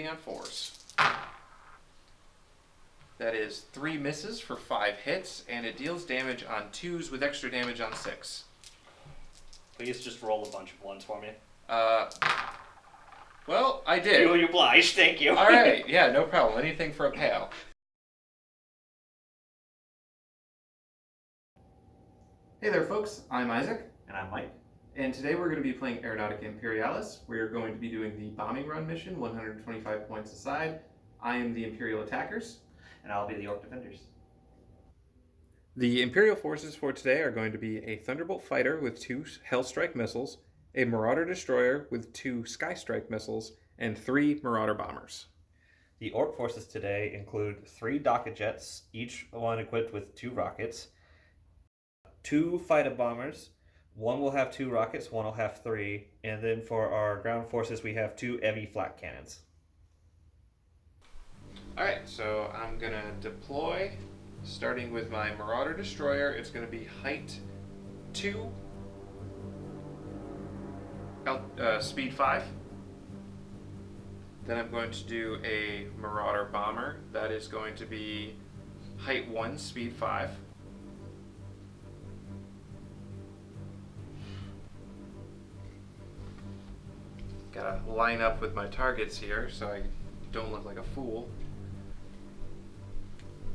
shooting on 4s. That is 3 misses for 5 hits, and it deals damage on 2s with extra damage on 6. Please just roll a bunch of 1s for me. Well, I did. You obliged, thank you. Alright, yeah, no problem. Anything for a payout. Hey there, folks. I'm Isaac. And I'm Mike. And today we're going to be playing Aeronautica Imperialis. We're going to be doing the bombing run mission, 125 points aside. I am the Imperial attackers. And I'll be the Orc defenders. The Imperial forces for today are going to be a Thunderbolt fighter with 2 Hellstrike missiles, a Marauder destroyer with 2 Skystrike missiles, and 3 Marauder bombers. The Orc forces today include 3 Docket jets, each one equipped with 2 rockets, 2 fighter bombers. One will have 2 rockets, one will have 3, and then for our ground forces we have 2 heavy flak cannons. Alright, so I'm going to deploy, starting with my Marauder destroyer. It's going to be height 2, speed 5. Then I'm going to do a Marauder bomber. That is going to be height 1, speed 5. Gotta line up with my targets here so I don't look like a fool.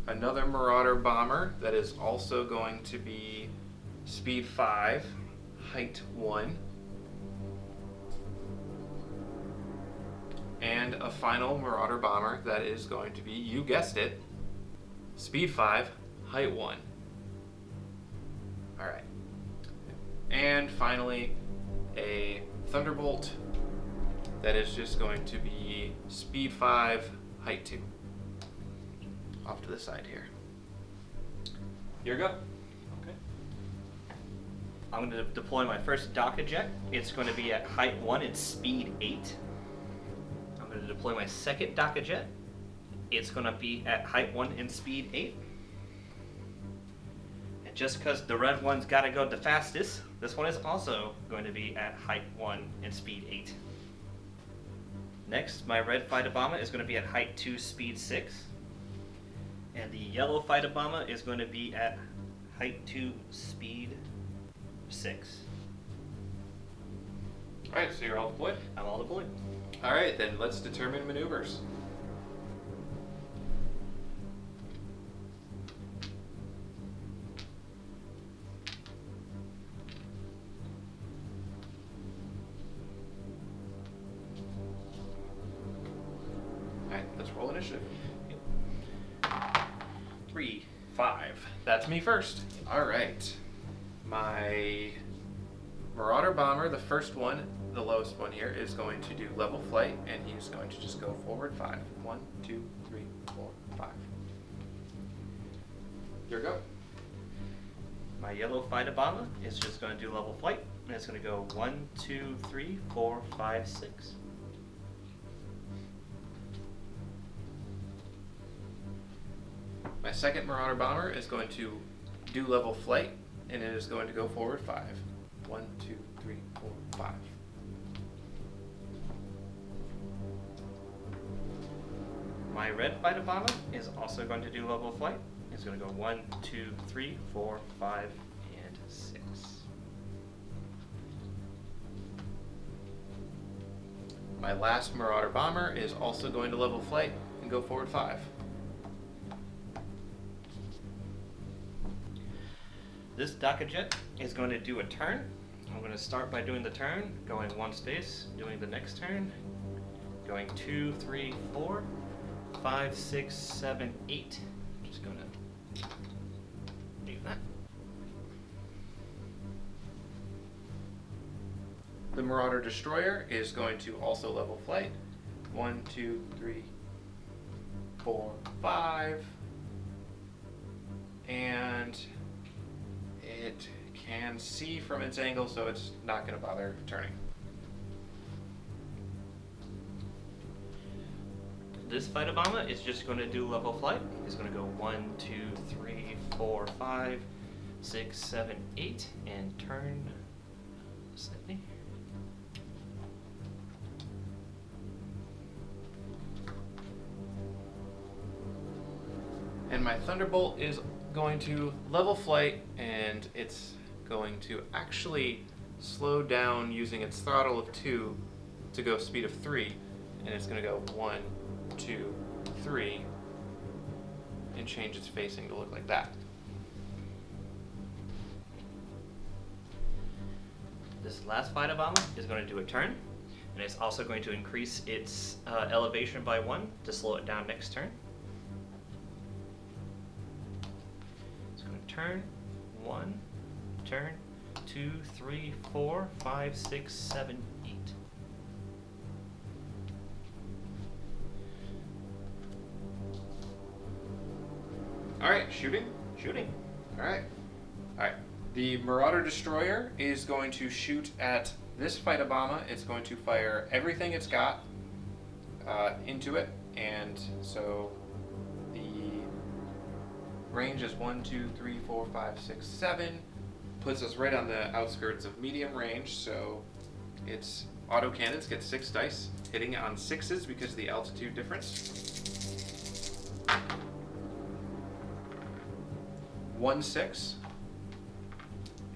Another Marauder bomber that is also going to be speed 5, height 1. And a final Marauder bomber that is going to be, you guessed it, speed 5, height 1. Alright. And finally, a Thunderbolt that is just going to be speed 5, height 2. Off to the side here. Your go. Okay. I'm going to deploy my first Docket jet. It's going to be at height 1 and speed 8. I'm going to deploy my second Docket jet. It's going to be at height 1 and speed 8. And just because the red one's got to go the fastest, this one is also going to be at height 1 and speed 8. Next, my red fighter bomber is going to be at height 2, speed 6. And the yellow fighter bomber is going to be at height 2, speed 6. Alright, so you're all deployed? I'm all deployed. Alright, then let's determine maneuvers. Alright, let's roll initiative. 3. 5. That's me first. Alright. My Marauder bomber, the first one, the lowest one here, is going to do level flight, and he's going to just go forward 5. 1, 2, 3, 4, 5. Your go. My yellow fighter bomber is just going to do level flight, and it's going to go 1, 2, 3, 4, 5, 6. My second Marauder bomber is going to do level flight, and it is going to go forward 5. 1, 2, 3, 4, 5. My red fighter bomber is also going to do level flight. It's going to go 1, 2, 3, 4, 5, and 6. My last Marauder bomber is also going to level flight and go forward 5. This Docket jet is going to do a turn. I'm going to start by doing the turn, going 1 space, doing the next turn, going 2, 3, 4, 5, 6, 7, 8. Just going to do that. The Marauder destroyer is going to also level flight. 1, 2, 3, 4, 5. And it can see from its angle, so it's not going to bother turning. This fighter bomber is just going to do level flight. It's going to go 1, 2, 3, 4, 5, 6, 7, 8, and turn slightly. And my Thunderbolt is going to level flight, and it's going to actually slow down using its throttle of 2 to go speed of 3. And it's going to go 1, 2, 3, and change its facing to look like that. This last fighter bomber is going to do a turn, and it's also going to increase its elevation by 1 to slow it down next turn. It's going to turn, 1, turn, 2, 3, 4, 5, 6, 7, 8. Alright, shooting? Shooting. Alright. Alright. The Marauder Destroyer is going to shoot at this Phytobomba. It's going to fire everything it's got into it. And so the range is 1, 2, 3, 4, 5, 6, 7. Puts us right on the outskirts of medium range. So its autocannons get 6 dice, hitting on 6s because of the altitude difference. 1, 6.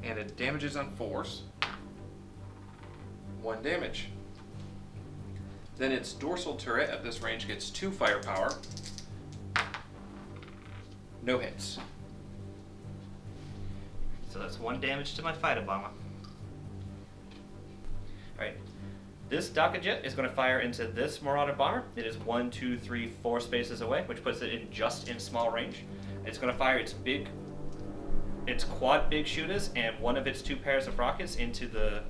And it damages on 4s. 1 damage. Then its dorsal turret at this range gets 2 firepower. No hits. So that's 1 damage to my fighter bomber. Alright. This Daka Jet is going to fire into this Marauder bomber. It is 1, 2, 3, 4 spaces away, which puts it in just in small range. It's going to fire its quad big shooters and one of its 2 pairs of rockets into the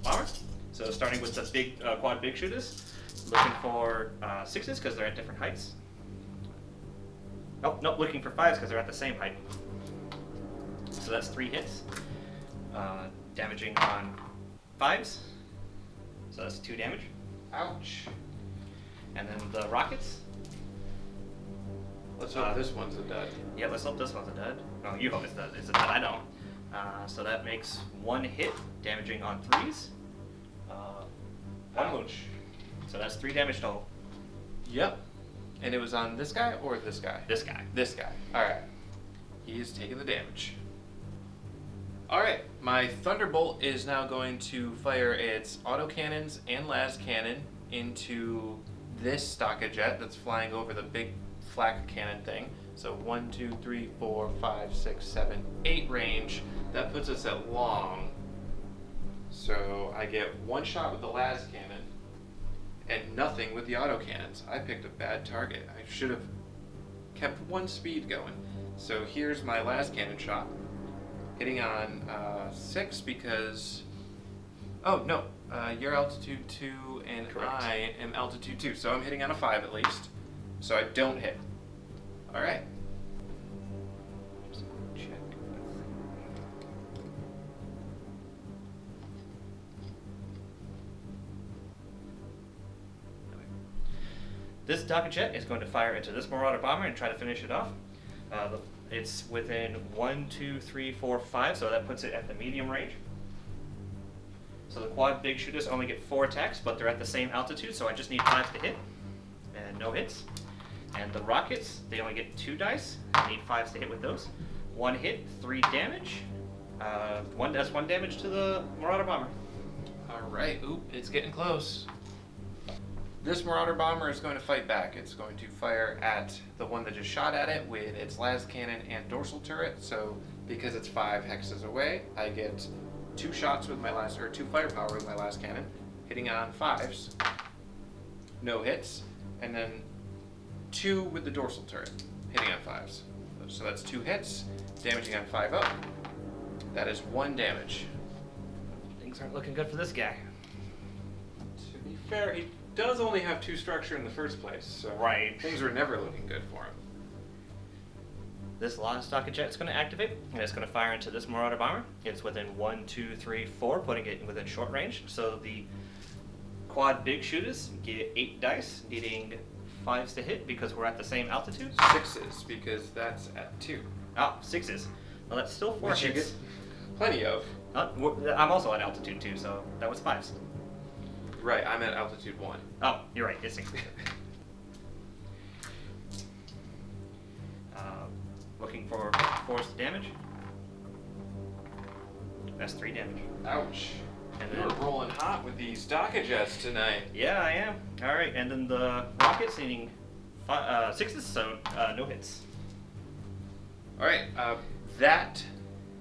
bomber. So starting with the big quad big shooters, looking for 6s because they're at different heights. Oh, no, looking for 5s because they're at the same height. So that's 3 hits, damaging on 5s. So that's 2 damage. Ouch. And then the rockets. Let's hope this one's a dud. Yeah, let's hope this one's a dud. No, you hope it's a dud. I don't. So that makes 1 hit, damaging on 3s. Ouch. So that's 3 damage total. Yep. And it was on this guy or this guy? This guy. This guy. Alright. He's taking the damage. Alright. My Thunderbolt is now going to fire its autocannons and las cannon into this Daka Jet that's flying over the big flak cannon thing. So 1, 2, 3, 4, 5, 6, 7, 8 range. That puts us at long. So I get 1 shot with the las cannon and nothing with the autocannons. I picked a bad target. I should have kept 1 speed going. So here's my las cannon shot. Hitting on 6 because... Oh, no. You're altitude 2 and Correct. I am altitude 2. So I'm hitting on a 5 at least. So I don't hit. Alright. Check. This Daka Jet is going to fire into this Marauder bomber and try to finish it off. It's within 1, 2, 3, 4, 5, so that puts it at the medium range. So the quad big shooters only get 4 attacks, but they're at the same altitude, so I just need 5 to hit, and no hits. And the rockets, they only get 2 dice. I need 5s to hit with those. 1 hit, 3 damage. That's 1 damage to the Marauder bomber. Alright. Oop, it's getting close. This Marauder bomber is going to fight back. It's going to fire at the one that just shot at it with its las cannon and dorsal turret. So because it's 5 hexes away, I get 2 shots with my 2 firepower with my las cannon, hitting on 5s. No hits. And then 2 with the dorsal turret, hitting on 5s. So that's 2 hits, damaging on 5 up. That is 1 damage. Things aren't looking good for this guy. To be fair, he does only have 2 structure in the first place, so Right. things were never looking good for him. This last Daka Jet is going to activate, and it's going to fire into this Marauder bomber. It's within 1, 2, 3, 4, putting it within short range. So the quad big shooters get 8 dice, needing 5s to hit because we're at the same altitude. 6s, because that's at 2. Oh, 6s. Well, that's still 4 Which you hits. get plenty of. I'm also at altitude 2, so that was 5s. Right, I'm at altitude 1. Oh, you're right, it's 6. for force damage. That's 3 damage. Ouch. And You're then, rolling hot with these Daka jets tonight. yeah, I am. All right, and then the rockets needing 6s, so no hits. All right, that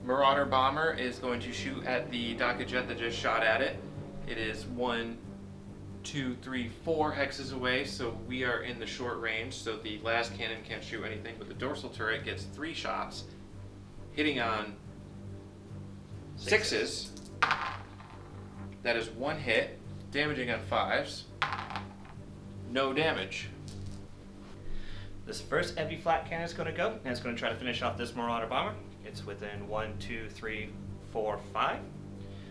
Marauder bomber is going to shoot at the Daka jet that just shot at it. It is 1, 2, 3, 4 hexes away, so we are in the short range. So the last cannon can't shoot anything, but the dorsal turret gets 3 shots, hitting on 6s. That is 1 hit, damaging on 5s. No damage. This first heavy flat cannon is going to go, and it's going to try to finish off this Marauder bomber. It's within 1, 2, 3, 4, 5,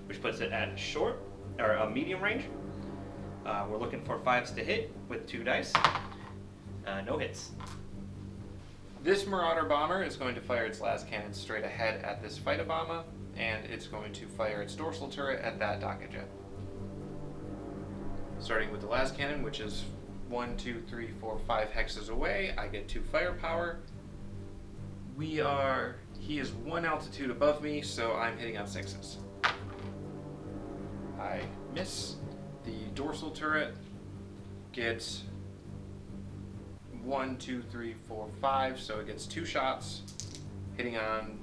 which puts it at short or a medium range. We're looking for 5s to hit with 2 dice. No hits. This Marauder bomber is going to fire its last cannon straight ahead at this fighter bomber, and it's going to fire its dorsal turret at that Daka jet. Starting with the last cannon, which is 1, 2, 3, 4, 5 hexes away, I get 2 firepower. He is 1 altitude above me, so I'm hitting on 6s. I miss. The dorsal turret gets 1, 2, 3, 4, 5, so it gets 2 shots, hitting on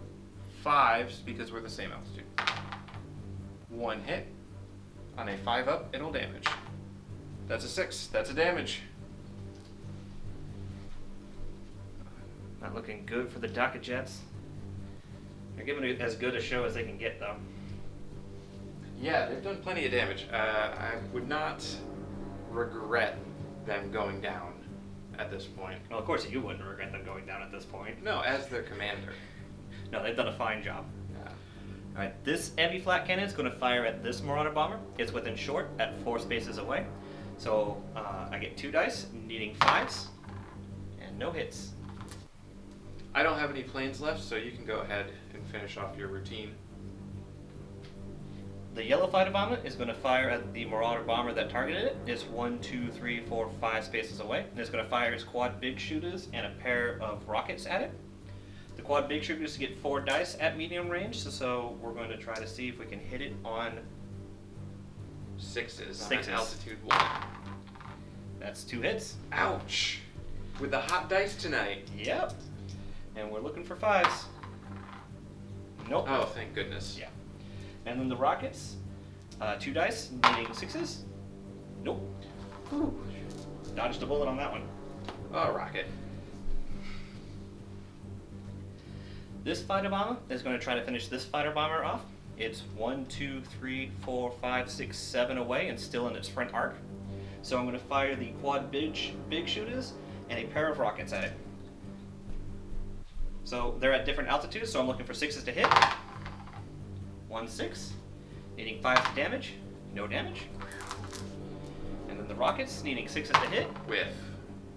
5s because we're the same altitude. 1 hit. On a 5 up, it'll damage. That's a 6. That's a damage. Not looking good for the Daka jets. They're giving it as good a show as they can get, though. Yeah, they've done plenty of damage. I would not regret them going down at this point. Well, of course you wouldn't regret them going down at this point. No, as their commander. No, they've done a fine job. Yeah. Alright, this heavy flat cannon is going to fire at this Marauder bomber. It's within short at 4 spaces away. So I get 2 dice, needing 5s, and no hits. I don't have any planes left, so you can go ahead and finish off your routine. The yellow fighter bomber is going to fire at the Marauder bomber that targeted it. It's 1, 2, 3, 4, 5 spaces away. And it's going to fire its quad big shooters and a pair of rockets at it. The quad big shooters get 4 dice at medium range, so we're going to try to see if we can hit it on 6s. Sixes. On altitude 1. That's 2 hits. Ouch! With the hot dice tonight. Yep. And we're looking for 5s. Nope. Oh, thank goodness. Yeah. And then the rockets, 2 dice, needing 6s. Nope. Whew. Dodged a bullet on that one. Oh, rocket. This fighter bomber is going to try to finish this fighter bomber off. It's 1, 2, 3, 4, 5, 6, 7 away and still in its front arc. So I'm going to fire the quad big shooters and a pair of rockets at it. So they're at different altitudes, so I'm looking for 6s to hit. 1, 6, needing 5 to damage, no damage. And then the rockets needing 6s to hit. With.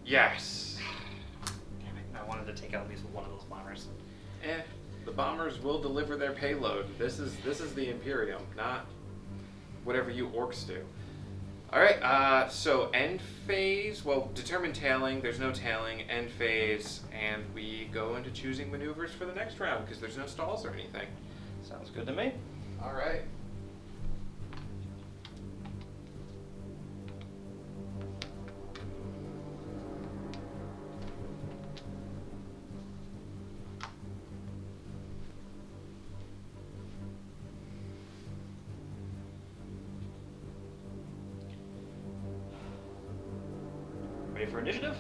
Yes. Damn it, I wanted to take out at least one of those bombers. The bombers will deliver their payload. This is the Imperium, not whatever you orcs do. Alright, so end phase, well, determine tailing, there's no tailing, end phase, and we go into choosing maneuvers for the next round, because there's no stalls or anything. Sounds good to me. Alright. Ready for initiative?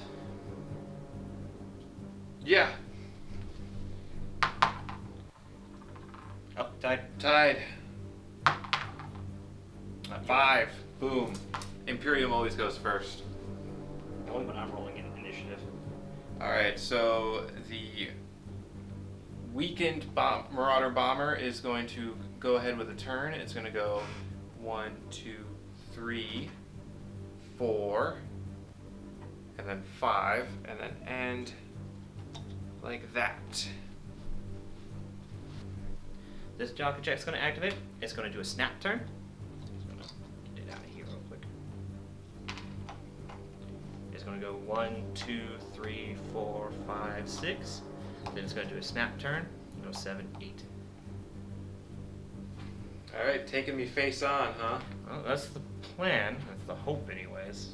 Yeah. Oh, tied. Tied. Not 5. Boom. Imperium always goes first. Only when I'm rolling in initiative. Alright, so the weakened Marauder bomber is going to go ahead with a turn. It's going to go 1, 2, 3, 4, and then 5, and then end like that. This jockey check's going to activate. It's going to do a snap turn. Just going to get it out of here real quick. It's going to go 1, 2, 3, 4, 5, 6. Then it's going to do a snap turn. Go 7, 8. Alright, taking me face on, huh? Well, that's the plan. That's the hope, anyways.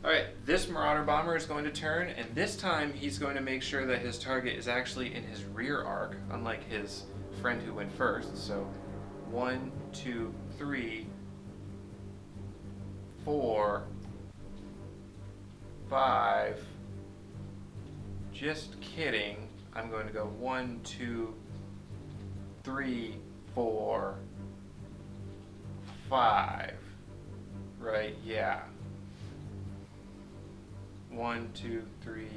Alright, this Marauder Bomber is going to turn, and this time he's going to make sure that his target is actually in his rear arc, unlike his friend who went first. So, 1, 2, 3, 4, 5. Just kidding. I'm going to go 1, 2, 3, 4, 5. Right, yeah. 1, 2, 3,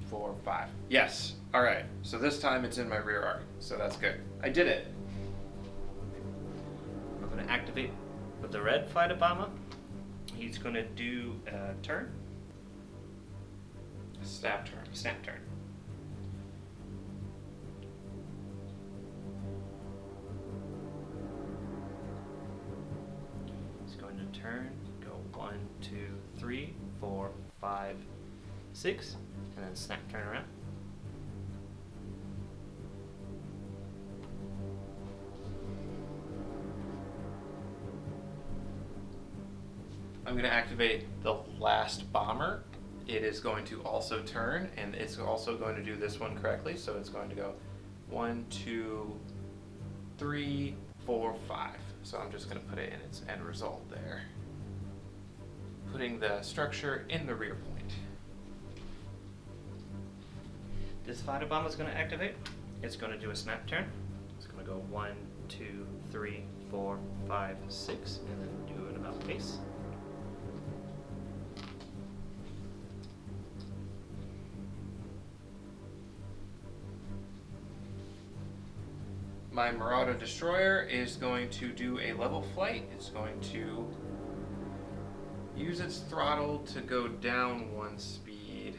4, 5. Yes. All right. So this time it's in my rear arc. So that's good. I did it. I'm going to activate with the red fighter bomber. He's going to do a turn. A snap turn. Snap turn. He's going to turn. Go 1, 2, 3, 4, 5, 6, and then snap turn around. I'm going to activate the last bomber. It is going to also turn, and it's also going to do this one correctly. So it's going to go 1, 2, 3, 4, 5. So I'm just going to put it in its end result there. Putting the structure in the rear point. This fighter bomber is going to activate. It's going to do a snap turn. It's going to go 1, 2, 3, 4, 5, 6, and then do an about face. My Marauder Destroyer is going to do a level flight. It's going to use its throttle to go down 1 speed.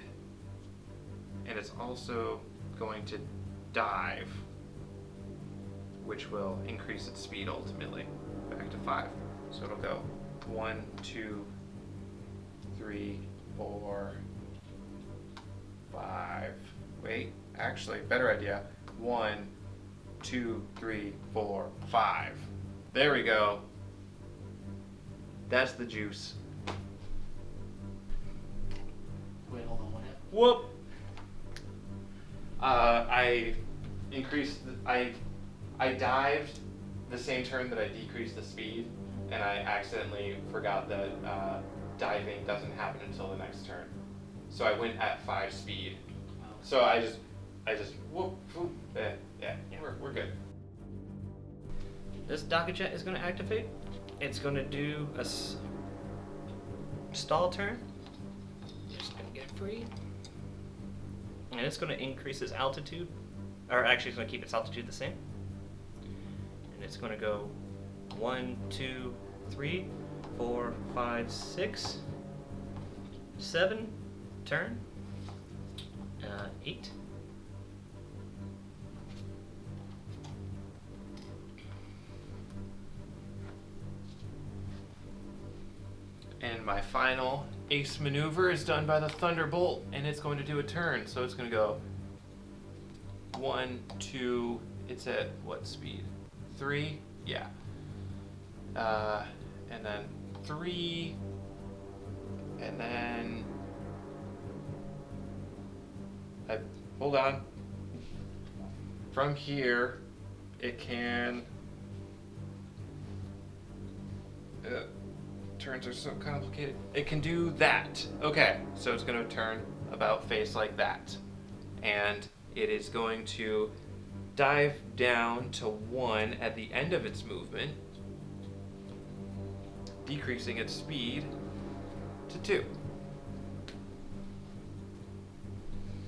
And it's also going to dive, which will increase its speed ultimately back to 5. So it'll go 1, 2, 3, 4, 5. Wait, actually, better idea. 1, 2, 3, 4, 5. There we go. That's the juice. Wait, hold on, what happened? Whoop! I increased. I dived the same turn that I decreased the speed, and I accidentally forgot that diving doesn't happen until the next turn. So I went at 5 speed. Oh. So I just whoop, whoop. Yeah, we're good. This Docker Jet is going to activate. It's going to do a stall turn. Just going to get it free. And it's going to increase its altitude. Or actually, it's going to keep its altitude the same. And it's going to go 1, 2, 3, 4, 5, 6, 7, turn, 8. And my final ace maneuver is done by the Thunderbolt, and it's going to do a turn. So it's going to go 1, 2, it's at what speed? 3? Yeah. And then 3, and then hold on. From here, it can. Turns are so complicated. It can do that. Okay, so it's going to turn about face like that. And it is going to dive down to 1 at the end of its movement, decreasing its speed to 2.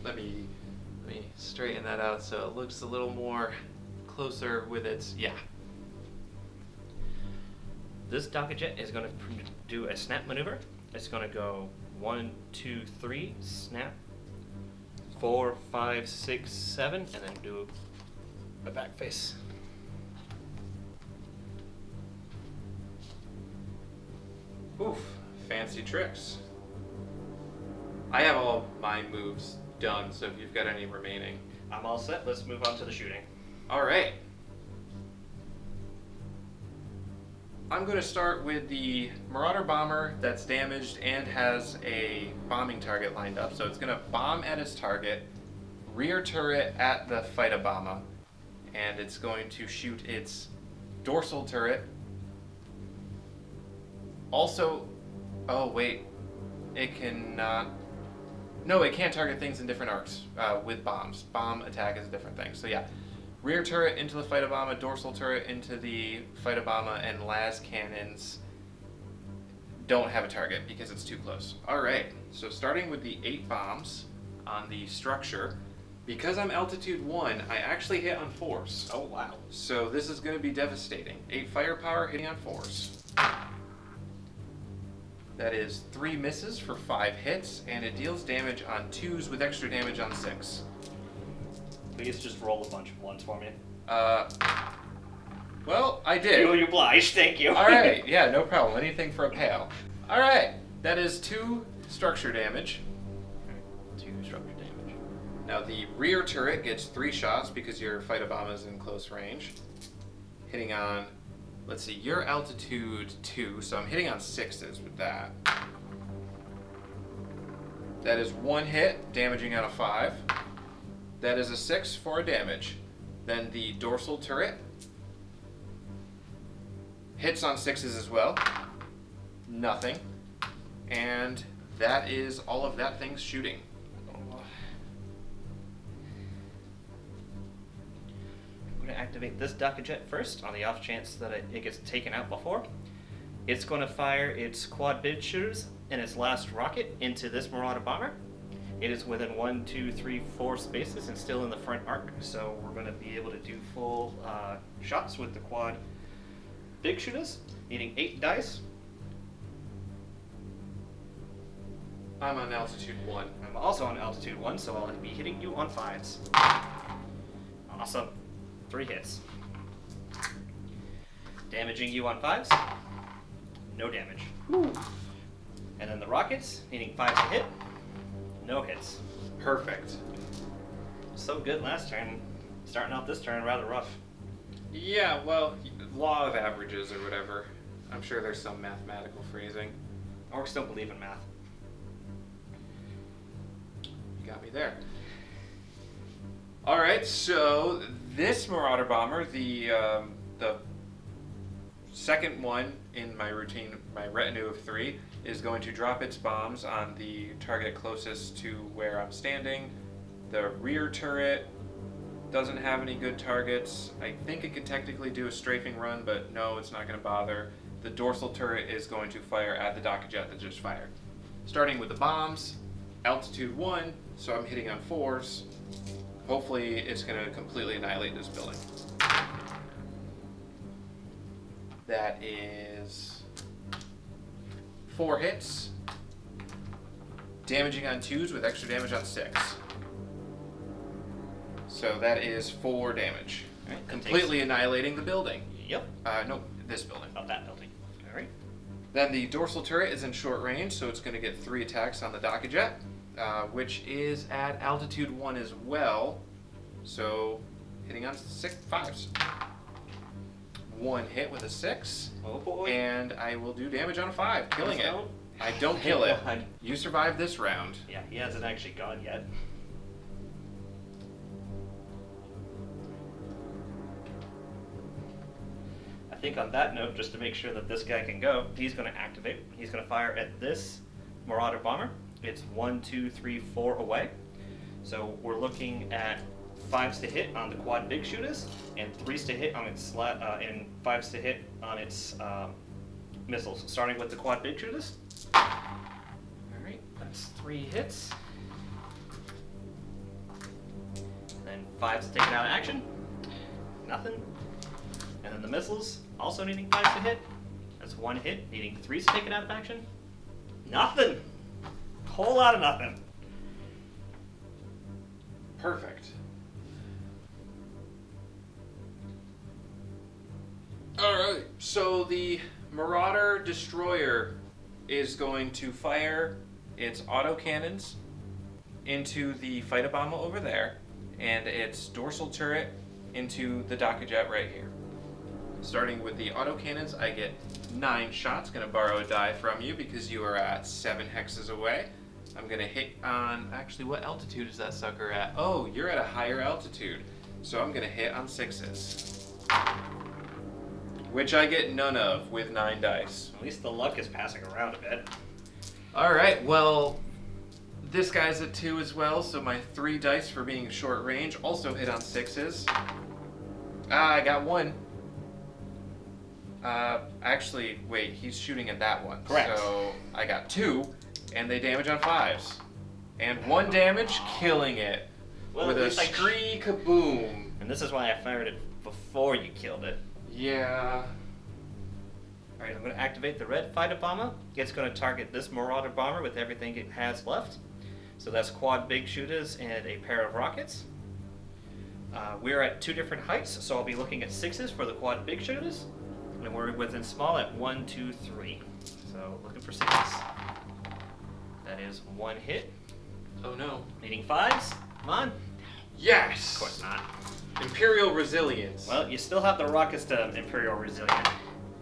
Let me straighten that out so it looks a little more closer with its, yeah. This Docker Jet is going to do a snap maneuver. It's going to go 1, 2, 3, snap, 4, 5, 6, 7, and then do a back face. Oof, fancy tricks. I have all my moves done, so if you've got any remaining. I'm all set. Let's move on to the shooting. All right. I'm going to start with the Marauder Bomber that's damaged and has a bombing target lined up. So it's going to bomb at its target, rear turret at the Fighter Bomber, and it's going to shoot its dorsal turret. Also, oh wait, it cannot. No, it can't target things in different arcs with bombs. Bomb attack is a different thing. So yeah, rear turret into the Fighter Bomber, dorsal turret into the Fighter Bomber, and las cannons don't have a target because it's too close. All right, so starting with the 8 bombs on the structure, because I'm altitude 1, I actually hit on 4s. Oh, wow. So this is going to be devastating. 8 firepower hitting on 4s. That is 3 misses for 5 hits, and it deals damage on 2s with extra damage on 6. Please just roll a bunch of 1s for me. Well, I did. You obliged, thank you. Alright, yeah, no problem. Anything for a pal. Alright, that is 2 structure damage. 2 structure damage. Now the rear turret gets 3 shots because your Fighter Bomber is in close range. Hitting on, let's see, you're altitude 2, so I'm hitting on 6s with that. That is 1 hit, damaging out of 5. That is a 6 for a damage. Then the dorsal turret hits on 6s as well. Nothing. And that is all of that thing's shooting. I'm going to activate this Daka Jet first on the off chance that it gets taken out before. It's going to fire its quad big shooters and its last rocket into this Marauder Bomber. It is within 1, 2, 3, 4 spaces and still in the front arc, so we're going to be able to do full shots with the quad big shooters, needing 8 dice. I'm on altitude 1. I'm also on altitude 1, so I'll be hitting you on 5s. Awesome. 3 hits. Damaging you on 5s. No damage. Woo. And then the rockets, needing 5s to hit. No hits. Perfect. So good last turn. Starting out this turn rather rough. Yeah, well, law of averages or whatever. I'm sure there's some mathematical phrasing. Orks don't believe in math. You got me there. Alright, so this Marauder Bomber, the second one in my routine, my retinue of 3, is going to drop its bombs on the target closest to where I'm standing. The rear turret doesn't have any good targets. I think it could technically do a strafing run, but no, it's not going to bother. The dorsal turret is going to fire at the Daka Jet that just fired. Starting with the bombs, altitude 1, so I'm hitting on 4s. Hopefully it's going to completely annihilate this building. That is 4 hits, damaging on 2s with extra damage on 6. So that is 4 damage. Alright, Completely annihilating the building. Yep. No, this building. Not that building. Alright. Then the dorsal turret is in short range, so it's going to get 3 attacks on the Daka Jet, which is at altitude 1 as well. So hitting on 5s. 1 hit with a 6. Oh boy. And I will do damage on a 5, killing it. Don't. I don't kill it. God. You survived this round. Yeah, he hasn't actually gone yet. I think on that note, just to make sure that this guy can go, he's going to activate. He's going to fire at this Marauder Bomber. It's 1, 2, 3, 4 away. So we're looking at 5s to hit on the quad big shooters, and 3s to hit on its and 5s to hit on its missiles. Starting with the quad big shooters. All right, that's 3 hits. And then 5s taken out of action. Nothing. And then the missiles, also needing 5s to hit. That's 1 hit, needing 3s taken out of action. Nothing. Whole lot of nothing. Perfect. Alright, so the Marauder Destroyer is going to fire its autocannons into the fighter bomber over there, and its dorsal turret into the Dakajet right here. Starting with the autocannons, I get 9 shots. Gonna borrow a die from you because you are at 7 hexes away. I'm gonna hit on, actually, what altitude is that sucker at? Oh, you're at a higher altitude. So I'm gonna hit on 6s. Which I get none of with 9 dice. At least the luck is passing around a bit. Alright, well, this guy's at 2 as well, so my 3 dice for being short range also hit on 6s. I got 1. Actually, wait, he's shooting at that one. Correct. So I got 2, and they damage on 5s. And 1 damage, killing it. Well, with at a least I- scree kaboom. And this is why I fired it before you killed it. Yeah. Alright, I'm going to activate the red fighter bomber. It's going to target this Marauder bomber with everything it has left. So that's quad big shooters and a pair of rockets. We're at 2 different heights, so I'll be looking at 6s for the quad big shooters. And we're within small at 1, 2, 3. So looking for 6s. That is 1 hit. Oh no. Needing 5s. Come on. Yes! Of course not. Imperial Resilience. Well, you still have the rockets to Imperial Resilient.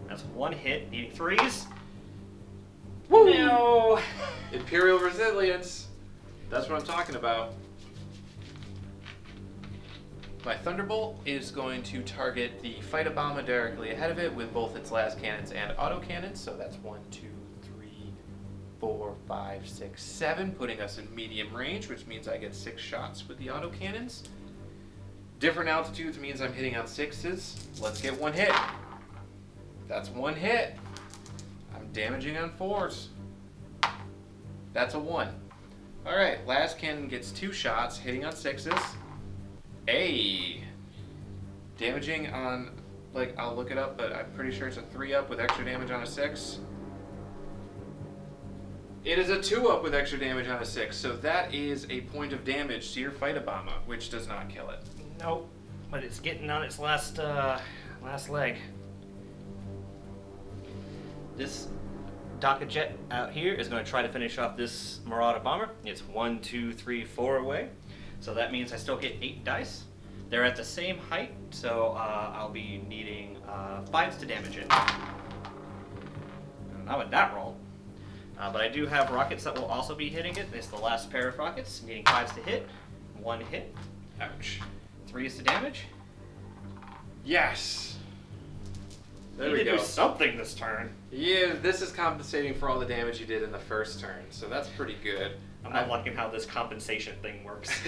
That's 1 hit. Needing 3s. Woo! No! Imperial Resilience. That's what I'm talking about. My Thunderbolt is going to target the fighter bomber directly ahead of it with both its las cannons and autocannons. So that's 1, 2, 3, 4, 5, 6, 7, putting us in medium range, which means I get 6 shots with the autocannons. Different altitudes means I'm hitting on 6s. Let's get 1 hit. That's 1 hit. I'm damaging on 4s. That's a 1. Alright, last cannon gets 2 shots, hitting on 6s. Hey! Damaging on, like, I'll look it up, but I'm pretty sure it's a 3-up with extra damage on a 6. It is a 2-up with extra damage on a 6, so that is a point of damage to your fighter bomber, which does not kill it. Nope. But it's getting on its last leg. This Dakajet out here is going to try to finish off this Marauder bomber. It's 1, 2, 3, 4 away. So that means I still get 8 dice. They're at the same height, so I'll be needing 5s to damage it. Not with that roll. But I do have rockets that will also be hitting it. It's the last pair of rockets, needing 5s to hit. 1 hit. Ouch. 3s to damage. Yes! There Need we to go. do something this turn. Yeah, this is compensating for all the damage you did in the first turn, so that's pretty good. I'm not liking how this compensation thing works.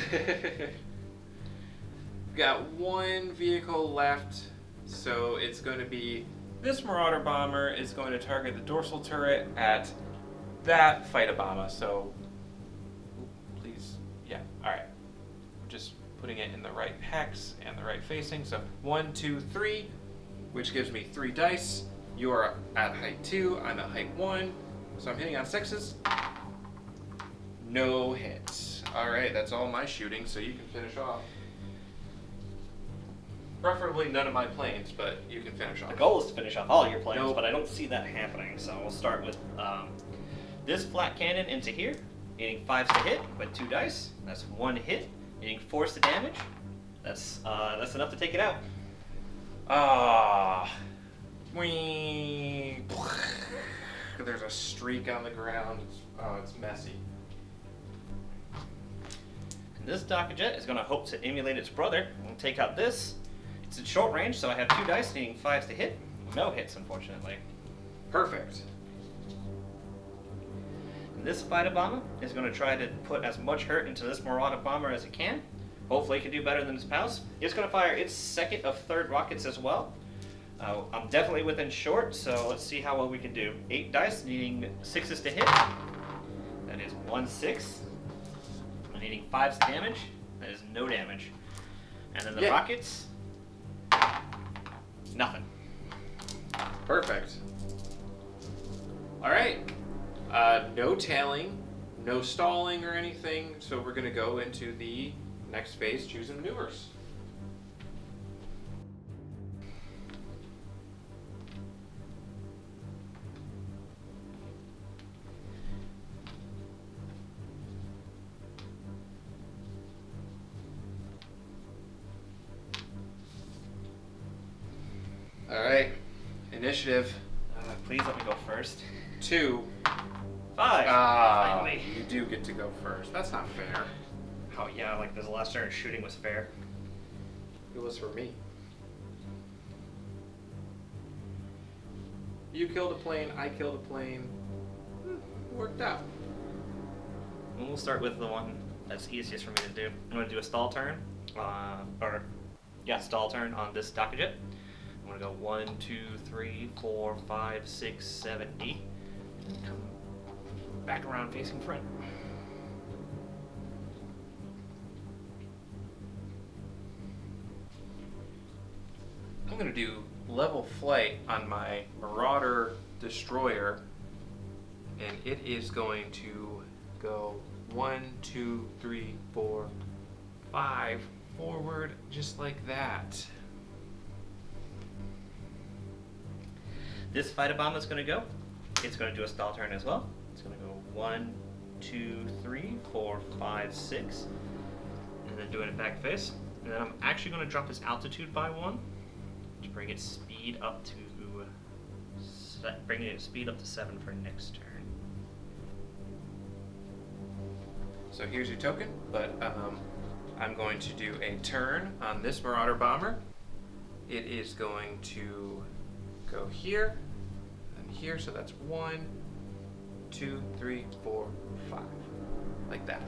Got 1 vehicle left, so it's going to be this Marauder bomber is going to target the dorsal turret at that fighter bomber. So, please, yeah, all right. Just putting it in the right hex and the right facing. So 1, 2, 3, which gives me 3 dice. You are at height 2. I'm at height 1. So I'm hitting on 6s. No hits. All right, that's all my shooting, so you can finish off. Preferably none of my planes, but you can finish off. The goal is to finish off all your planes, Nope. but I don't see that happening. So we'll start with this flat cannon into here, needing 5s to hit with 2 dice. That's 1 hit, needing 4s to damage. That's enough to take it out. Ah. Whee. There's a streak on the ground. It's messy. And this Dakajet is going to hope to emulate its brother and take out this. It's at short range, so I have 2 dice, needing 5s to hit. No hits, unfortunately. Perfect. And this fighter bomber is going to try to put as much hurt into this Marauder bomber as it can. Hopefully it can do better than its pals. It's going to fire its second of 3rd rockets as well. I'm definitely within short, so let's see how well we can do. 8 dice, needing 6s to hit. That is 1 6. I'm needing 5s to damage. That is no damage. And then the rockets, nothing. Perfect. All right. No tailing, no stalling or anything, so we're going to go into the next phase, choosing maneuvers. Initiative Please let me go first. 2. 5. Ah, Finally. you do get to go first. That's not fair. Oh yeah, like this last turn shooting was fair. It was for me. You killed a plane, I killed a plane. Worked out. And we'll start with the one that's easiest for me to do. I'm going to do a stall turn. Stall turn on this Docker jet. I'm going to go 1, 2, 3, 4, 5, 6, 7, 8. And come back around facing front. I'm gonna do level flight on my Marauder destroyer, and it is going to go 1, 2, 3, 4, 5 forward, just like that. This fighter bomb is going to go. It's going to do a stall turn as well. It's going to go 1, 2, 3, 4, 5, 6, and then doing it back face. And then I'm actually going to drop its altitude by 1 to bring its speed up to 7 for next turn. So here's your token, but I'm going to do a turn on this Marauder bomber. It is going to go here and here, so that's 1, 2, 3, 4, 5, like that.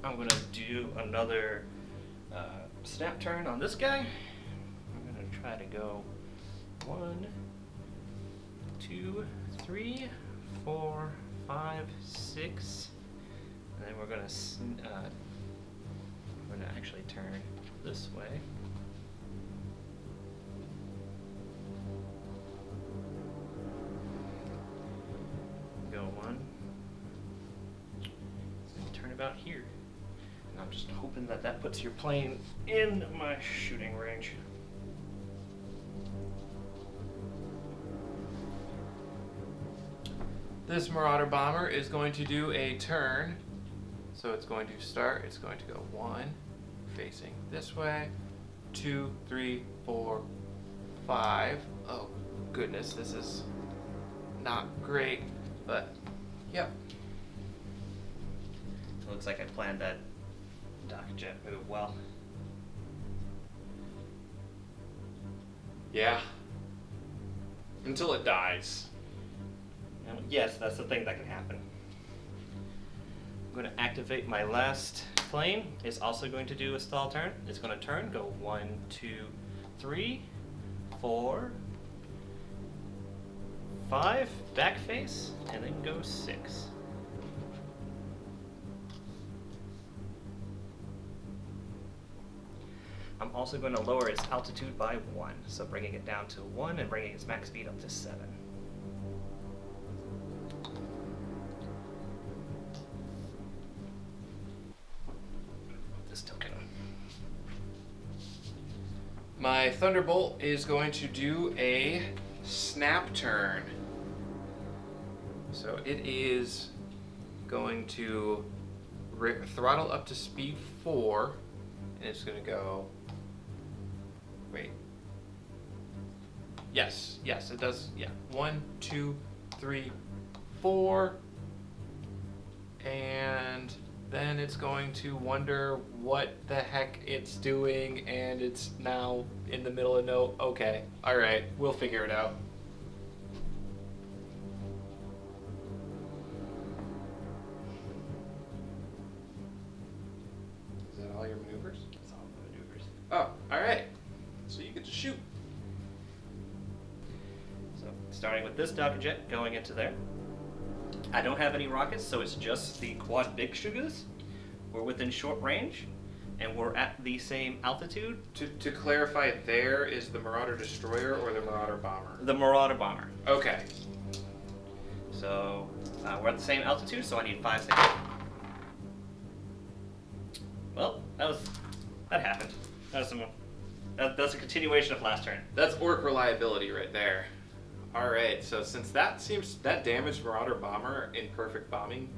I'm going to do another snap turn on this guy. I'm going to try to go 1, 2, 3, 4, 5, 6, and then we're going to actually turn this way. Go 1. And turn about here. And I'm just hoping that that puts your plane in my shooting range. This Marauder bomber is going to do a turn. So it's going to start, it's going to go 1, facing this way, 2, 3, 4, 5. Oh goodness, this is not great, but yep. It looks like I planned that Docker jet move well. Yeah. Until it dies. And yes, that's the thing that can happen. I'm going to activate my last plane. It's also going to do a stall turn. It's going to turn, go 1, 2, 3, 4, 5, back face, and then go 6. I'm also going to lower its altitude by 1, so bringing it down to 1 and bringing its max speed up to 7. This token. My Thunderbolt is going to do a snap turn. So it is going to throttle up to speed 4, and it's going to go. Wait. Yes, it does. Yeah. 1, 2, 3, 4. And then it's going to wonder what the heck it's doing, and it's now in the middle of no. Okay. Alright. We'll figure it out. Is that all your maneuvers? That's all the maneuvers. Oh, alright. So you get to shoot. So, starting with this Docker jet, going into there. I don't have any rockets, so it's just the quad big sugars. We're within short range, and we're at the same altitude. To clarify, there is the Marauder Destroyer or the Marauder Bomber? The Marauder Bomber. Okay. So, we're at the same altitude, so I need 5 seconds. Well, that happened. That's a continuation of last turn. That's Ork reliability right there. Alright, so since that damaged Marauder Bomber in perfect bombing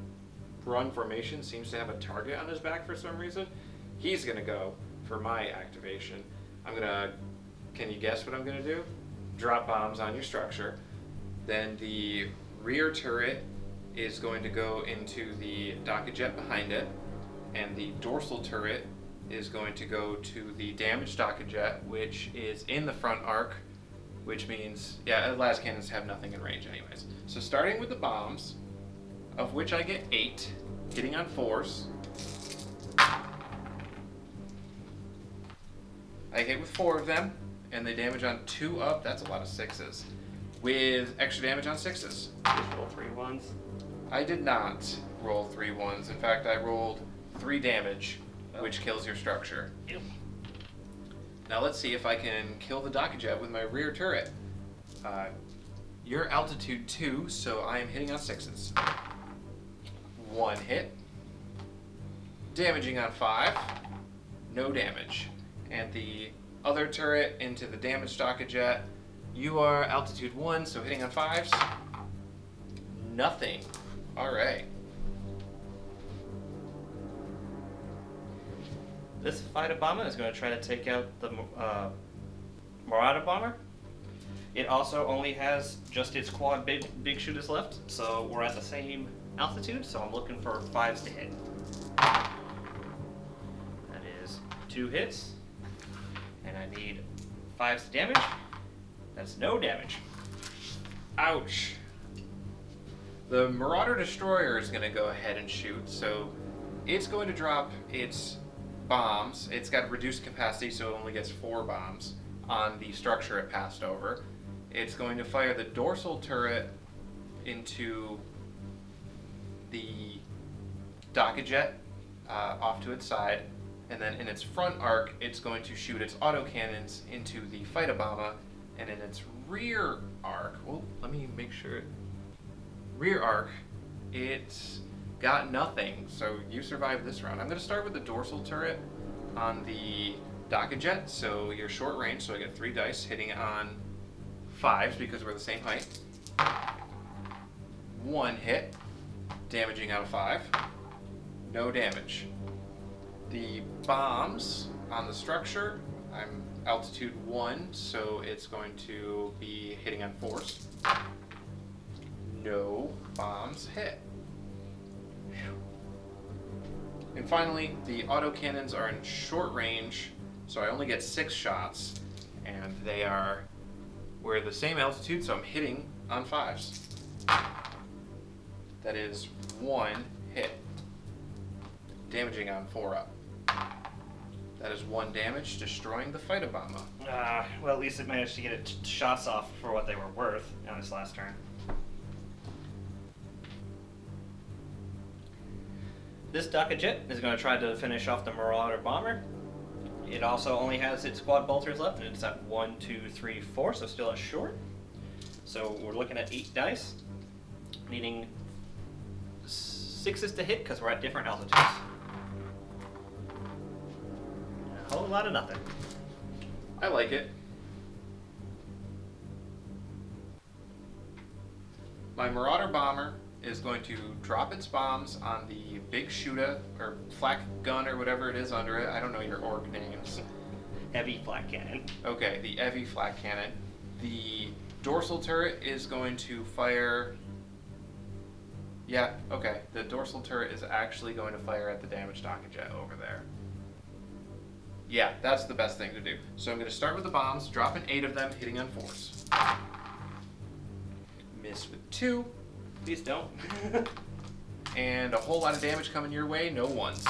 run formation seems to have a target on his back for some reason. He's gonna go for my activation. Can you guess what I'm gonna do? Drop bombs on your structure. Then the rear turret is going to go into the docket jet behind it, and the dorsal turret is going to go to the damaged docket jet, which is in the front arc, which means, yeah, las cannons have nothing in range anyways. So starting with the bombs, of which I get 8, hitting on 4s. I hit with 4 of them, and they damage on 2 up, that's a lot of 6s, with extra damage on 6s. Just roll 3 1s. I did not roll 3 1s. In fact, I rolled 3 damage, which kills your structure. Ew. Now let's see if I can kill the docket jet with my rear turret. You're altitude 2, so I am hitting on 6s. 1 hit. Damaging on 5. No damage. And the other turret into the damaged docket jet. You are altitude 1, so hitting on 5s. Nothing. Alright. This fighter bomber is going to try to take out the Marauder bomber. It also only has just its quad big shooters left, so we're at the same altitude, so I'm looking for 5s to hit. That is 2 hits, and I need 5s to damage. That's no damage. Ouch. The Marauder Destroyer is going to go ahead and shoot, so it's going to drop its bombs. It's got reduced capacity, so it only gets 4 bombs on the structure it passed over. It's going to fire the dorsal turret into the docket jet off to its side, and then in its front arc, it's going to shoot its autocannons into the fighter bomber, and in its rear arc, well, let me make sure. Rear arc, it's got nothing, so you survived this round. I'm going to start with the dorsal turret on the docket jet, so you're short range, so I get 3 dice hitting on 5s because we're the same height. 1 hit, damaging out of 5. No damage. The bombs on the structure, I'm altitude 1, so it's going to be hitting on 4s. No bombs hit. And finally, the autocannons are in short range, so I only get 6 shots, and we're the same altitude, so I'm hitting on 5s. That is 1 hit, damaging on 4 up. That is 1 damage, destroying the fighter bomber. Well, at least it managed to get its shots off for what they were worth on its last turn. This docket jet is going to try to finish off the Marauder bomber. It also only has its quad bolters left, and it's at 1, 2, 3, 4, so still a short. So we're looking at 8 dice, needing 6s to hit because we're at different altitudes. A whole lot of nothing. I like it. My Marauder bomber is going to drop its bombs on the big shooter or flak gun or whatever it is under it. I don't know your org names. Heavy flak cannon. Okay, the heavy flak cannon. The dorsal turret is going to fire. Yeah, okay. The dorsal turret is actually going to fire at the damaged docket jet over there. Yeah, that's the best thing to do. So I'm going to start with the bombs, dropping 8 of them, hitting on 4s. Miss with 2. Please don't. And a whole lot of damage coming your way, no 1s.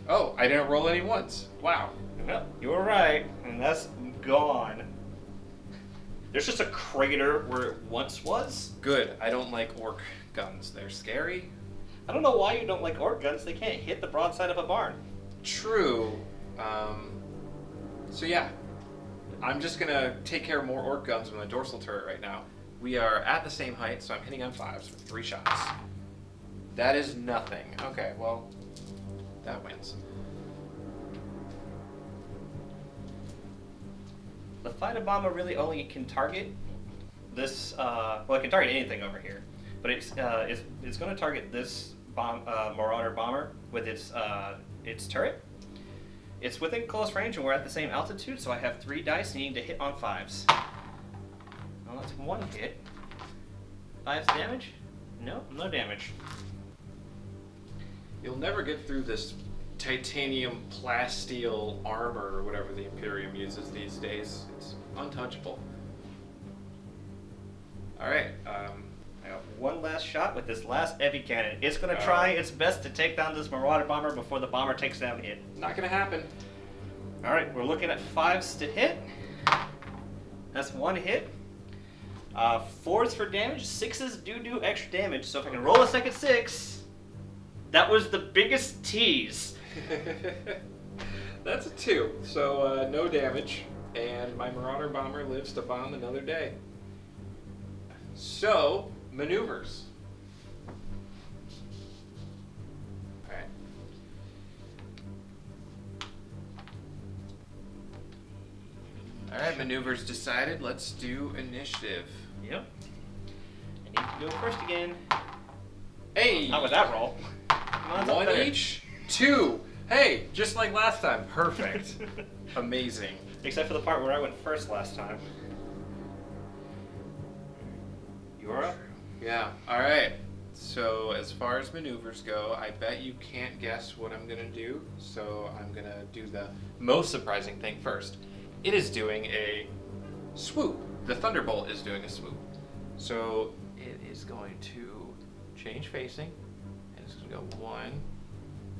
Oh, I didn't roll any 1s. Wow. Well, you were right, and that's gone. There's just a crater where it once was. Good. I don't like orc guns. They're scary. I don't know why you don't like orc guns. They can't hit the broadside of a barn. True. So yeah, I'm just gonna take care of more orc guns with my dorsal turret right now. We are at the same height, so I'm hitting on 5s for 3 shots. That is nothing. Okay, well, that wins. The fighter bomber really only can target this, well, it can target anything over here. but it's going to target this Marauder bomber with its turret. It's within close range, and we're at the same altitude, so I have 3 dice needing to hit on 5s. Well, that's 1 hit. 5's damage? No, no damage. You'll never get through this titanium plasteel armor or whatever the Imperium uses these days. It's untouchable. Alright, I got one last shot with this last heavy cannon. It's going to try its best to take down this Marauder bomber before the bomber takes down it. not gonna happen. Alright, we're looking at 5s to hit. That's 1 hit. 4s for damage. 6s do extra damage, so if I can roll a second 6, that was the biggest tease. That's a 2, so no damage, and my Marauder bomber lives to bomb another day. So, maneuvers. Alright. Alright, maneuvers decided. Let's do initiative. Yep. I need to go first again. Hey! How was that roll? Mine's up 1 better. each, 2. Hey, just like last time. Perfect. Amazing. Except for the part where I went first last time. You're up. Yeah. All right. So as far as maneuvers go, I bet you can't guess what I'm gonna do. So I'm gonna do the most surprising thing first. It is doing a swoop. The Thunderbolt is doing a swoop. So it is going to change facing, and it's gonna go 1,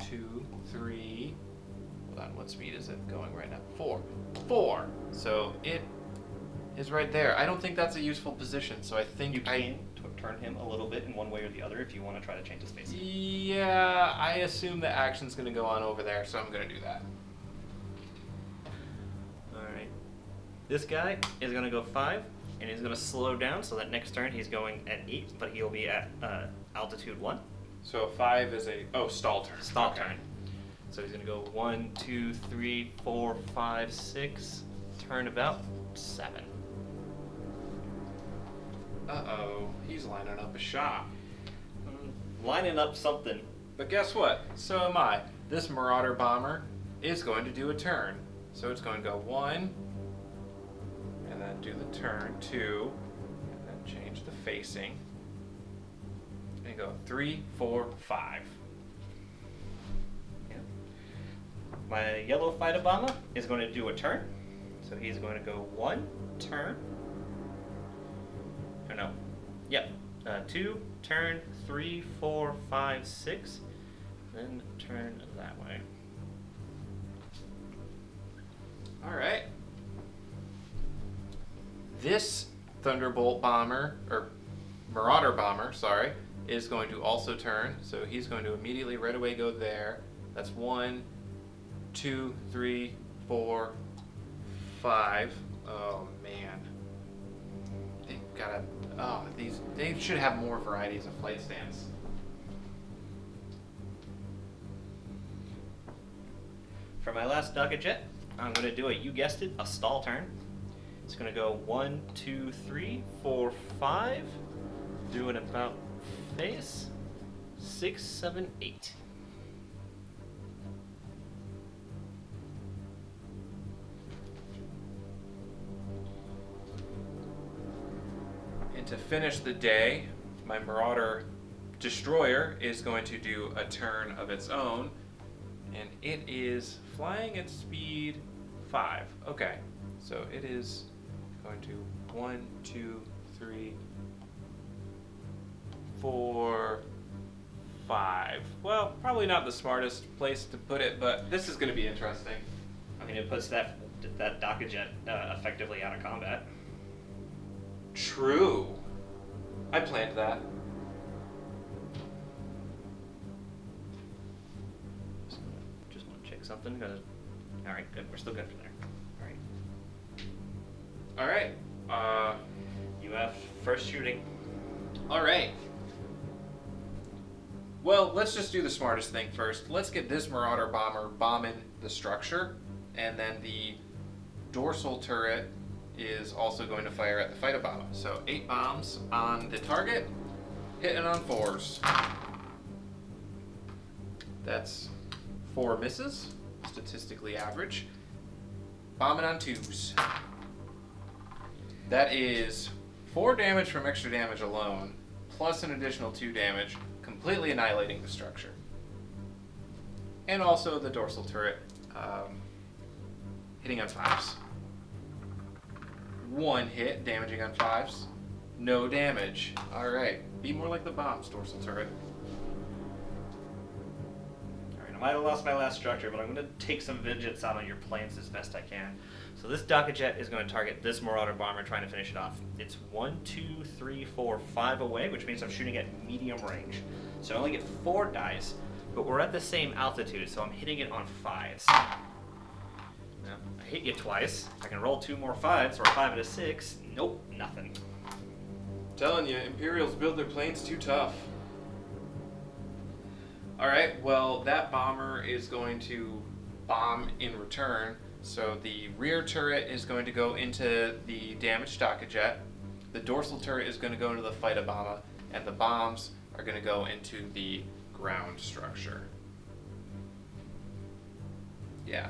2, 3. Hold on. What speed is it going right now? 4. 4. So it is right there. I don't think that's a useful position. So I think You can turn him a little bit in one way or the other if you want to try to change his face. Yeah, I assume the action's going to go on over there, so I'm going to do that. Alright. This guy is going to go 5, and he's going to slow down so that next turn he's going at 8, but he'll be at altitude 1. So 5 is a stall turn. Stall turn. So he's going to go 1, 2, 3, 4, 5, 6, turn about 7. Uh-oh, he's lining up a shot. Lining up something. But guess what? So am I. This Marauder bomber is going to do a turn. So it's going to go 1, and then do the turn, 2, and then change the facing. And go 3, 4, 5. Yeah. My yellow fighter bomber is going to do a turn. So he's going to go 1 turn. Or no. Yep. 2, turn, 3, 4, 5, 6. Then turn that way. Alright. This Thunderbolt bomber, or Marauder bomber, sorry, is going to also turn. So he's going to immediately right away go there. That's 1, 2, 3, 4, 5. Oh man. They've gotta, they should have more varieties of flight stands. For my last Docket Jet, I'm going to do you guessed it, a stall turn. It's going to go 1, 2, 3, 4, 5. Do an about face. 6, 7, 8. And to finish the day, my Marauder Destroyer is going to do a turn of its own, and it is flying at speed 5. Okay, so it is going to 1, 2, 3, 4, 5. Well, probably not the smartest place to put it, but this is going to be interesting. I mean, it puts that Docket Jet effectively out of combat. True. I planned that. Just want to check something. All right, good. We're still good for there. All right. All right. You have first shooting. All right. Well, let's just do the smartest thing first. Let's get this Marauder bomber bombing the structure, and then the dorsal turret is also going to fire at the fighter bomber. So 8 bombs on the target. Hitting on 4s. That's 4 misses, statistically average. Bombing on 2s. That is 4 damage from extra damage alone, plus an additional 2 damage, completely annihilating the structure. And also the dorsal turret, hitting on 5s. 1 hit, damaging on 5s. No damage. Alright, be more like the bombs, dorsal turret. Alright, I might have lost my last structure, but I'm going to take some vengeance out on your planes as best I can. So this Docker Jet is going to target this Marauder Bomber, trying to finish it off. It's 1, 2, 3, 4, 5 away, which means I'm shooting at medium range. So I only get 4 dice, but we're at the same altitude, so I'm hitting it on 5s. Now, I hit you twice. I can roll 2 more 5s, or a 5 and a 6. Nope, nothing. Telling you, Imperials build their planes too tough. Alright, well, that bomber is going to bomb in return. So the rear turret is going to go into the damaged Docker Jet. The dorsal turret is going to go into the fighter bomber, and the bombs are going to go into the ground structure. Yeah.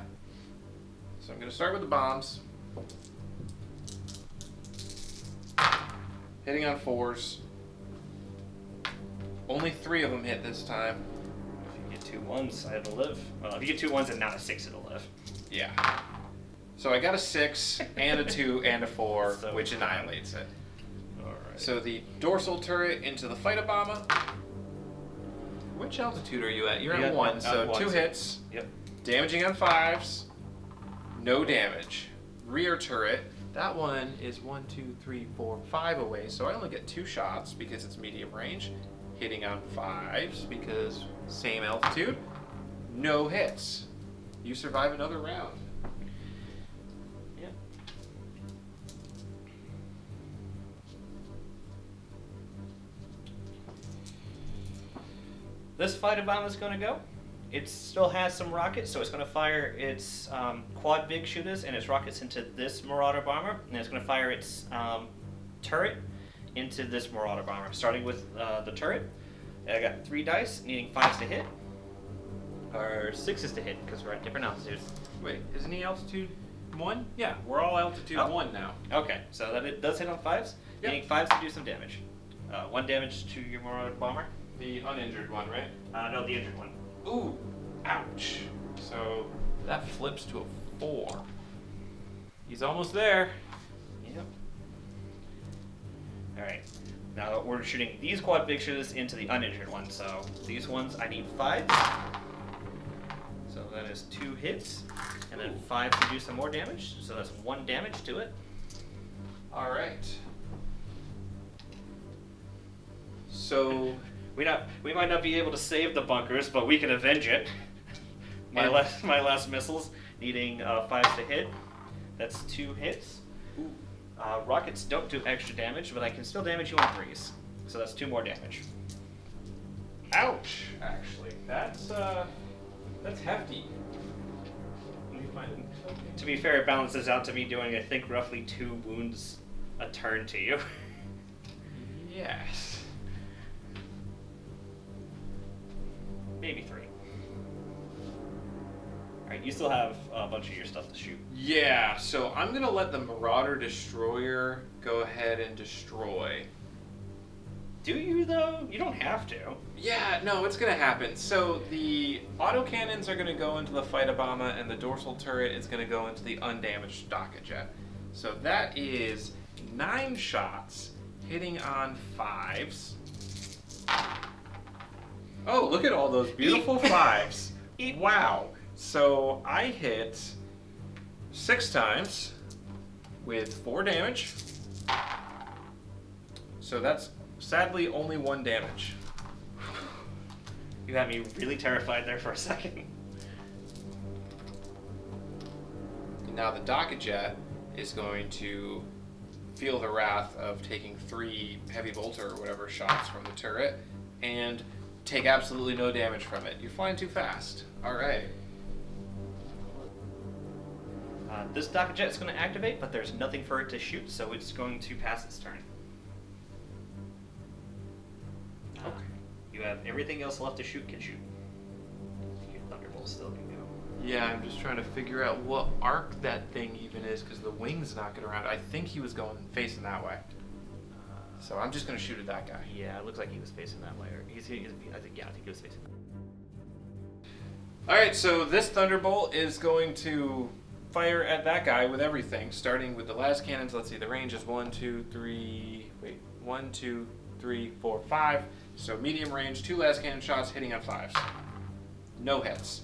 So I'm going to start with the bombs. Hitting on 4s. Only 3 of them hit this time. If you get 2 1s, I have to live. Well, if you get 2 1s and not a 6, it'll live. Yeah. So I got a 6 and a 2 and a 4, So which annihilates it. Alright. So the dorsal turret into the fighter bomber. Which altitude are you at? You're at 1, so 2 hits. Yep. Damaging on 5s. No damage. Rear turret. That one is 1, 2, 3, 4, 5 away, so I only get 2 shots because it's medium range. Hitting on 5s because same altitude. No hits. You survive another round. Yep. This fighter bomb is going to go. It still has some rockets, so it's going to fire its quad big shooters and its rockets into this Marauder Bomber, and it's going to fire its turret into this Marauder Bomber. Starting with the turret, I got 3 dice, needing 5s to hit, or 6s to hit, because we're at different altitudes. Wait, isn't he altitude 1? Yeah, we're all altitude 1 now. Okay, so that it does hit on 5s, Yep. needing 5s to do some damage. 1 damage to your Marauder Bomber. The uninjured one, right? No, the injured one. Ooh, ouch. So that flips to a 4. He's almost there. Yep. Alright. Now we're shooting these quad big shooters into the uninjured one. So these ones I need 5s. So that is 2 hits. And then 5 to do some more damage. So that's 1 damage to it. All right. So We might not be able to save the bunkers, but we can avenge it. My last missiles needing 5s to hit. That's 2 hits. Rockets don't do extra damage, but I can still damage you on 3s. So that's 2 more damage. ouch. Actually, that's hefty. To be fair, it balances out to me doing, I think, roughly 2 wounds a turn to you. Yes. Maybe 3. Alright, you still have a bunch of your stuff to shoot. Yeah, so I'm going to let the Marauder Destroyer go ahead and destroy. Do you, though? You don't have to. Yeah, no, it's going to happen. So the autocannons are going to go into the fighter bomber, and the dorsal turret is going to go into the undamaged Docker Jet. So that is 9 shots, hitting on 5s. Oh, look at all those beautiful 5s. Wow. So I hit 6 times with 4 damage. So that's sadly only 1 damage. You had me really terrified there for a second. Now the Docker Jet is going to feel the wrath of taking 3 heavy bolter or whatever shots from the turret and take absolutely no damage from it. You're flying too fast. All right. This Docker Jet is going to activate, but there's nothing for it to shoot, so it's going to pass its turn. You have everything else left to shoot can shoot. Your Thunderbolt still can go. Yeah, I'm just trying to figure out what arc that thing even is because the wing's knocking around. I think he was going facing that way. So I'm just going to shoot at that guy. Yeah, it looks like he was facing that way. Or I think he was facing that way. Alright, so this Thunderbolt is going to fire at that guy with everything, starting with the last cannons. Let's see, the range is 1, 2, 3, 4, 5. So medium range, 2 last cannon shots hitting on 5s. No hits.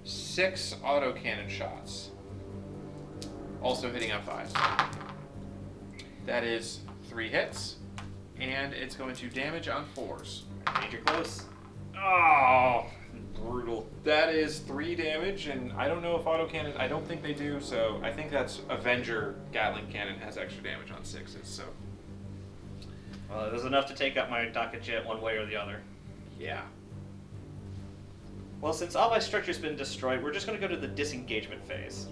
6 auto cannon shots. Also hitting on 5s. That is 3 hits. And it's going to damage on 4s. Major close. Oh, brutal. That is 3 damage, and I don't know if autocannon, I don't think they do, so I think that's Avenger Gatling Cannon has extra damage on 6s, so. Well, it was enough to take out my Docket Jet one way or the other. Yeah. Well, since all my structure's been destroyed, we're just going to go to the disengagement phase.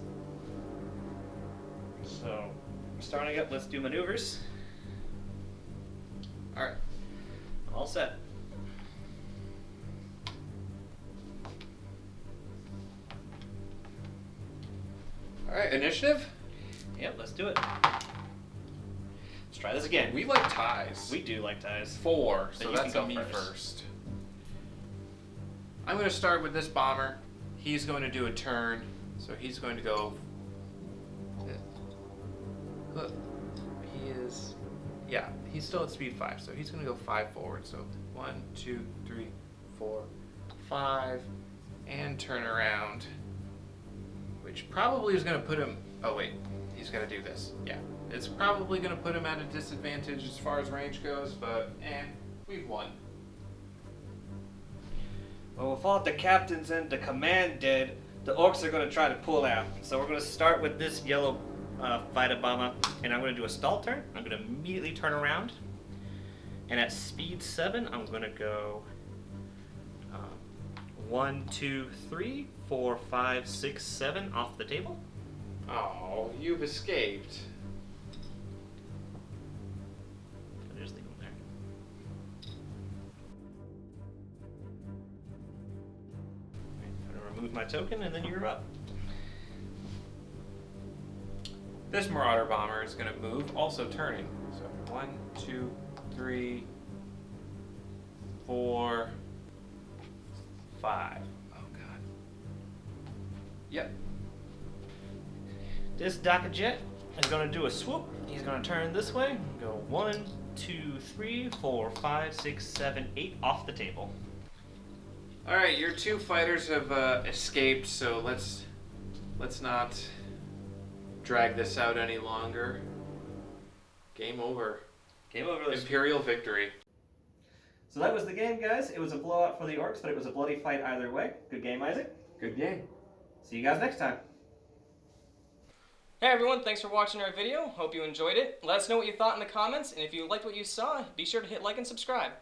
So, starting up, let's do maneuvers. Alright. I'm all set. Alright, initiative? Yep, let's do it. Let's try this again. We like ties. We do like ties. 4, Then so you that's can on go me first. first. I'm going to start with this bomber. He's going to do a turn, so he's going to go. Look, he is. Yeah, he's still at speed 5, so he's going to go 5 forward. So 1, 2, 3, 4, 5, and turn around. Which probably is going to put him. Oh, wait, he's going to do this. Yeah, it's probably going to put him at a disadvantage as far as range goes, but we've won. Well, with all the captains and the command dead, the Orks are going to try to pull out. So we're going to start with this yellow fighter bomber, and I'm going to do a stall turn. I'm going to immediately turn around, and at speed 7, I'm going to go 1, 2, 3, 4, 5, 6, 7 off the table. Oh, you've escaped. I'll just leave them there. I'm going to remove my token, and then you're up. This Marauder bomber is going to move, also turning. So 1, 2, 3, 4, 5. Oh god. Yep. This Docket Jet is going to do a swoop. He's going to turn this way. Go 1, 2, 3, 4, 5, 6, 7, 8 off the table. All right, your 2 fighters have escaped, so let's not drag this out any longer. Game over. Game over. Imperial victory. So that was the game, guys. It was a blowout for the Orks, but it was a bloody fight either way. Good game, Isaac. Good game. See you guys next time. Hey everyone, thanks for watching our video. Hope you enjoyed it. Let us know what you thought in the comments, and if you liked what you saw, be sure to hit like and subscribe.